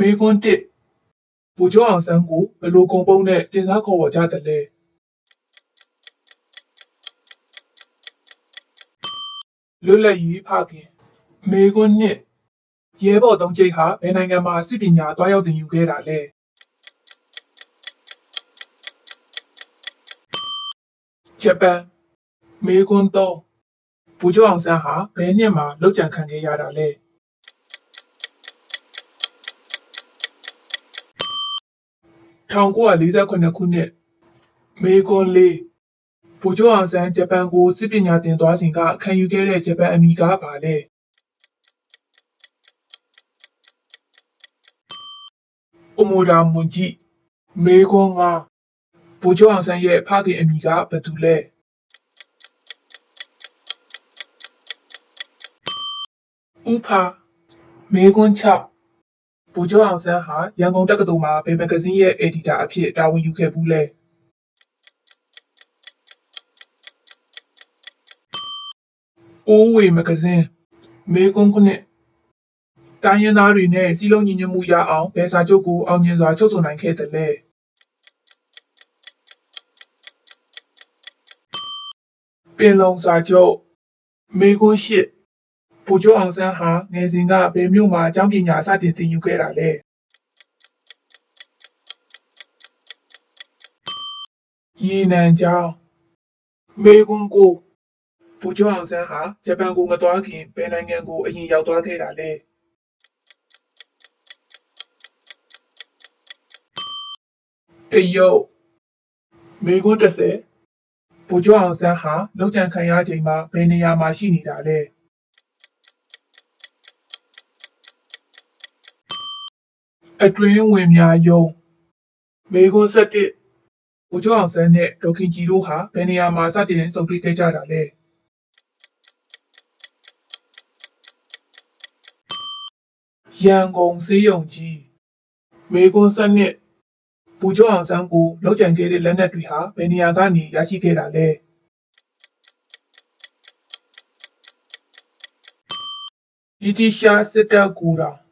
မေကွန်းတစ်ဗိုလ်ချုပ်အောင်ဆန်းကိုဘယ်လိုဂုဏ်ပုံနဲ့တင်စားခေါ်ဝေါ်ကြသလဲလွတ်လပ်ရေးဖခင်မေကွန်းနှစ်ရဲဘော်သုံးကျိတ်ဟာဘယ်နိုင်ငံမှာစစ်ပညာတွားရောက်သင်ယူခဲ့တာလဲဂျပန်မေကွန်းသုံးဗိုလ်ချုပ်အောင်ဆန်းဟာဘယ်နှစ်မှာလုပ်ကြံခံခဲ့ရတာလဲ1948ခုနှစ်မေကွန်းလေးဗိုလ်ချုပ်အောင်ဆန်းဂျပန်ကိုစစ်ပညာသင်သွားစဉ်ကခံယူခဲ့တဲ့ဂျပန်အမည်ကဘာလဲအိုမိုဒါမွန်ဂျီမေကွန်းကဗိုလ်ချုပ်အောင်ဆန်းရဲ့ဖခင်အမည်ကဘယ်သူလဲဥဖာမေကွန်း6ဗိုလ်ချုပ်အောင်ဆန်းဟာရန်ကုန်တက္ကသိုလ်မှာဘယ်မဂ္ဂဇင်းရဲ့အယ်ဒီတာအဖြစ်တာဝန်ယူခဲ့ဘူးလဲအိုးဝေမဂ္ဂဇင်းမေကွန်း9တိုင်းရင်းသားတွေနဲ့စည်းလုံးညီညွတ်မှုရအောင်ဘယ်စာချုပ်ကိုအောင်မြင်စွာချုပ်ဆိုနိုင်ခဲ့သလဲပင်လုံစာချုပ်မေကွန်း8ဗိုလ်ချုပ်အောင်ဆန်းဟာငယ်စဉ်ကဘယ်မြို့မှာကျောင်းပညာစတင်သင်ယူခဲ့တာလဲရေနံကျောင်းမေကွန်း9ဗိုလ်ချုပ်အောင်ဆန်းဟာဂျပန်ကိုမသွားခင်ဘယ်နိုင်ငံကိုအရင်ရောက်သွားခဲ့တာလဲတရုတ်မေကွန်း10ဗိုလ်ချုပ်အောင်ဆန်းဟာလုပ်ကြံခံရချိန်မှာဘယ်နေရာမှာရှိနေတာလဲအတွင်းဝင်များယုံမေကွန်း17ဗိုလ်ချုပ်အောင်ဆန်းနဲ့ဒေါ်ခင်ကြည်တို့ဟာဘယ်နေရာမှာစတင်ဆုံတွေ့ခဲ့ကြတာလဲရန်ကုန်ဆေးရုံကြီးမေကွန်း12ဗိုလ်ချုပ်အောင်ဆန်းကိုလုပ်ကြံခဲ့တဲ့လက်နက်တွေဟာဘယ်နေရာကနေရရှိခဲ့တာလဲဗြိတိရှစစ်တပ်ကိုယ်တော်